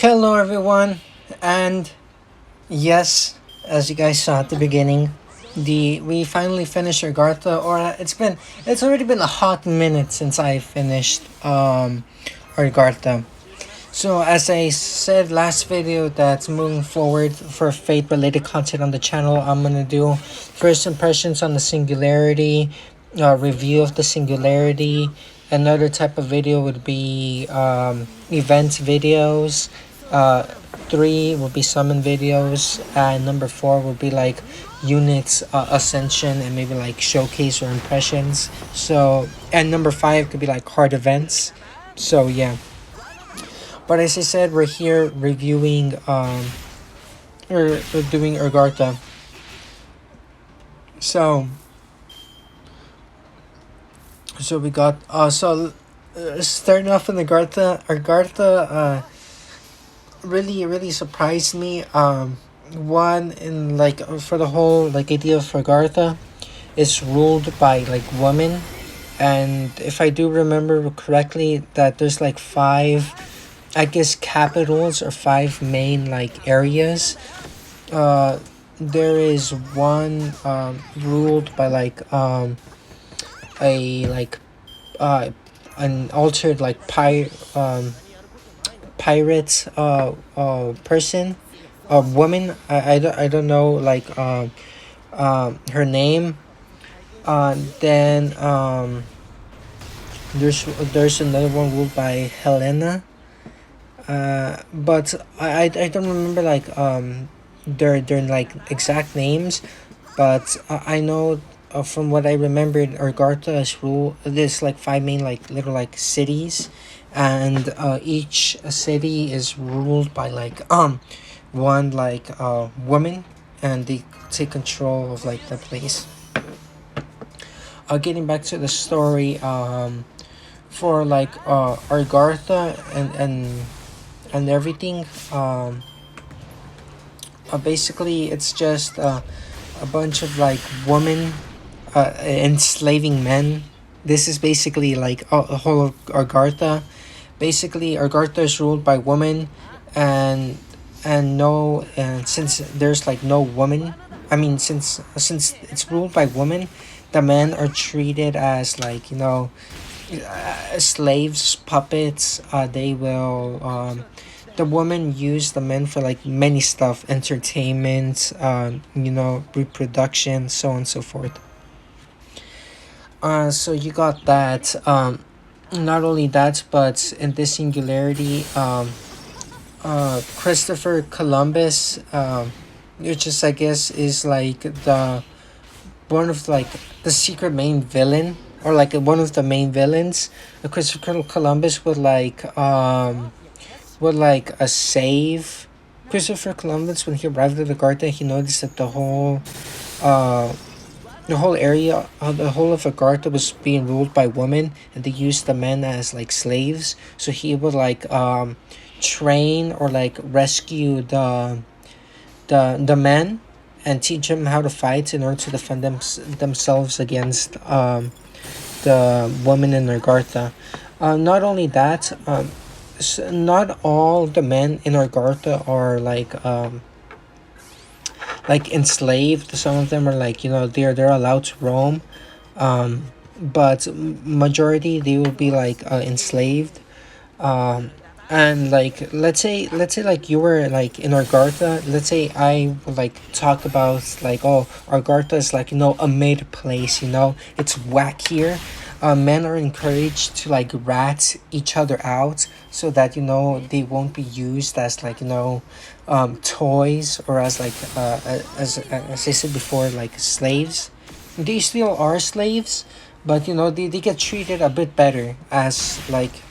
Hello, everyone, and yes, as you guys saw at the beginning, the we finally finished Argartha. Or it's already been a hot minute since I finished Argartha. So as I said last video, that's moving forward for fate related content on the channel. I'm gonna do first impressions on the singularity, review of the singularity. Another type of video would be events videos. uh, 3 would be summon videos, and number 4 would be like units, ascension, and maybe like showcase or impressions. So, and number 5 could be like hard events. So yeah, but as I said, we're here reviewing we're doing Argartha. So we got starting off in Argartha really surprised me. One in like for the whole like idea of Argartha is ruled by like women, and if I do remember correctly, that there's like five, I guess, capitals or five main like areas. Uh, there is one ruled by like a like an altered like pirate person, a woman. I don't know like her name. Then there's another one ruled by Helena. But I don't remember like their like exact names, but I know, from what I remembered, Argartha's rule. There's like five main like little like cities, and each city is ruled by like one like woman, and they take control of like the place. Getting back to the story, for like Argartha and everything. Basically, it's just a bunch of like women enslaving men. This is basically like a whole of Argartha. Basically, Argartha is ruled by women, and no, and since there's like no woman, I mean, since it's ruled by women, the men are treated as like, slaves, puppets. They will the women use the men for like many stuff, entertainment, reproduction, so on and so forth. So you got that. Not only that, but in this singularity, Christopher Columbus, which is, I guess, is like the one of like the secret main villain, or like one of the main villains. Christopher Columbus would like a save. Christopher Columbus, when he arrived at the garden, he noticed that uh the whole area, the whole of Agartha was being ruled by women, and they used the men as like slaves. So he would like train or like rescue the men, and teach them how to fight in order to defend themselves against the women in Agartha. Not only that, not all the men in Argartha are like enslaved. Some of them are like, they're allowed to roam, but majority, they will be like enslaved. And like, let's say like you were like in Argartha. Let's say I would like talk about like, oh, Argartha is like, a mid place. It's whack here. Men are encouraged to like rat each other out, so that they won't be used as like, toys, or as like as I said before, like slaves. They still are slaves, but they get treated a bit better, as like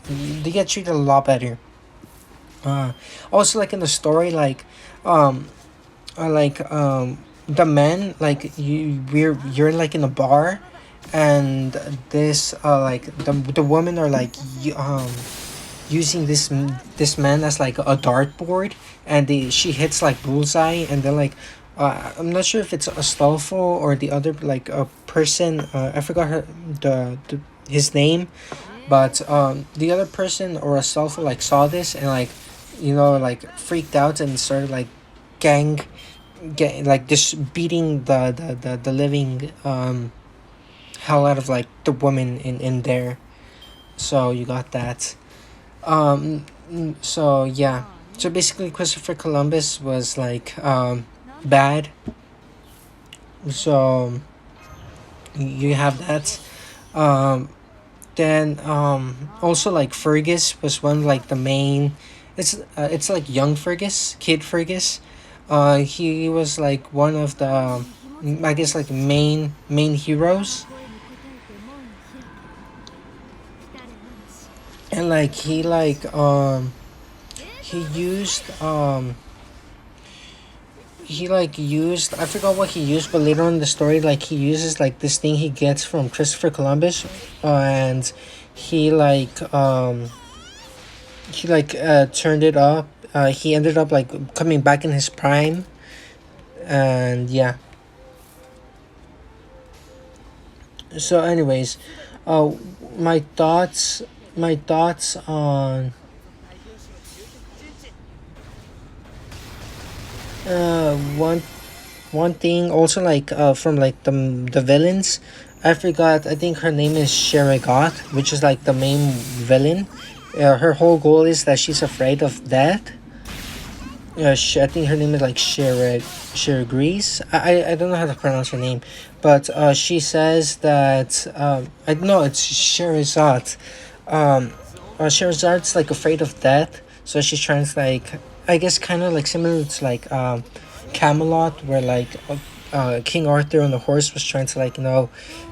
they get treated a lot better. Also, like in the story, like the men, like you're like in a bar, and this like the women are like using this man as like a dartboard, and she hits like bullseye, and then like I'm not sure if it's Astolfo or the other like a person. I forgot his name, but the other person or Astolfo like saw this, and like like freaked out and started like gang, like just beating the living hell out of like the woman in there. So you got that. So yeah. So basically, Christopher Columbus was like bad. So you have that. Um, then also like Fergus was one of, like the main. It's like young Fergus, kid Fergus. He was like one of the I guess like main heroes, and like he used he like used I forgot what he used, but later on in the story, like he uses like this thing he gets from Christopher Columbus, and he turned it up. He ended up like coming back in his prime, and yeah. So, anyways, uh, my thoughts, my thoughts on one thing also like from like the villains. I forgot. I think her name is Sherigoth, which is like the main villain. Her whole goal is that she's afraid of death. I think her name is like Sherigrease. I don't know how to pronounce her name, but she says that I know it's Sherazad. Um, Sherazad's like afraid of death, so she's trying to like I guess kind of like similar to like Camelot, where like King Arthur on the horse was trying to like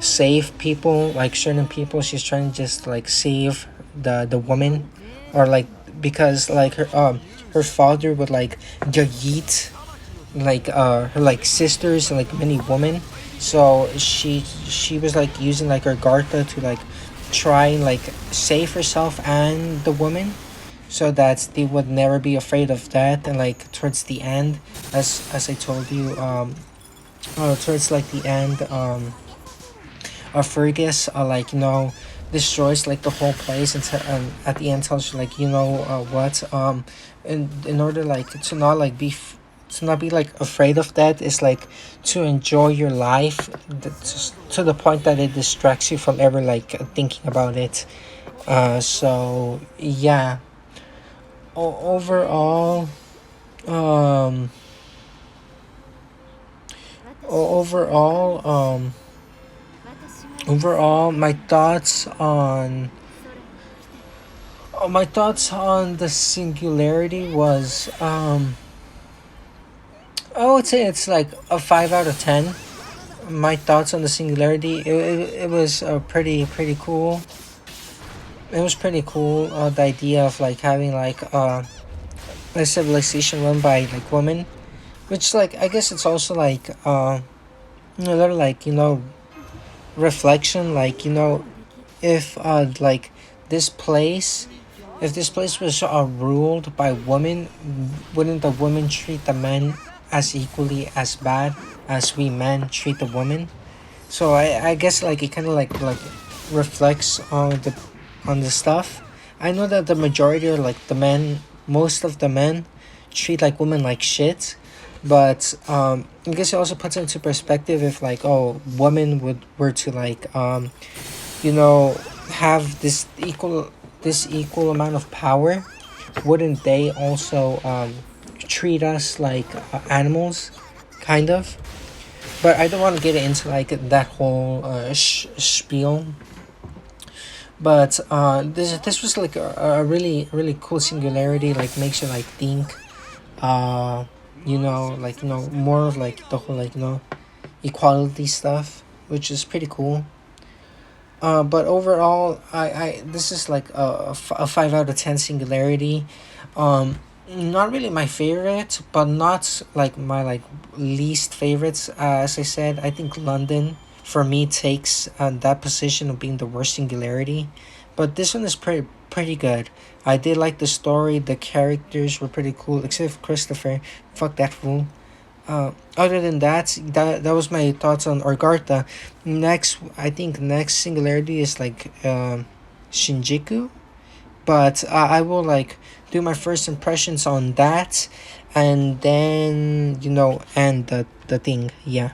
save people, like certain people. She's trying to just like save the woman, or like because like her father would like yeet like her like sisters and like many women. So she was like using like Argartha to like try and like save herself and the woman, so that they would never be afraid of that. And like towards the end, as I told you, towards like the end, Fergus destroys like the whole place, and at the end tells you like what in order like to not like to not be like afraid of that is like to enjoy your life, to the point that it distracts you from ever like thinking about it. So yeah. Overall, um overall, my thoughts on the singularity was I would say it's like a 5 out of 10. My thoughts on the singularity, it was pretty cool. It was pretty cool, the idea of like having like a civilization run by like women, which like I guess it's also like a little like reflection, like if like this place if this place was ruled by women, wouldn't the women treat the men as equally as bad as we men treat the women? So I guess like it kind of like reflects on the stuff. I know that the majority are like the men. Most of the men treat like women like shit, but I guess it also puts into perspective if like women were to like you know have this equal amount of power, wouldn't they also treat us like animals, kind of? But I don't want to get into like that whole spiel. But this was like a really cool singularity. Like makes you like think. Uh, more of like the whole like equality stuff, which is pretty cool. But overall, I this is like a 5 out of 10 singularity. Not really my favorite, but not like my like least favorites. As I said, I think London for me takes that position of being the worst singularity, but this one is pretty good. I did like the story. The characters were pretty cool, except for Christopher. Fuck that fool. Other than that, that was my thoughts on Argartha. Next, I think next singularity is like Shinjuku. but I will like do my first impressions on that, and then end the thing. Yeah.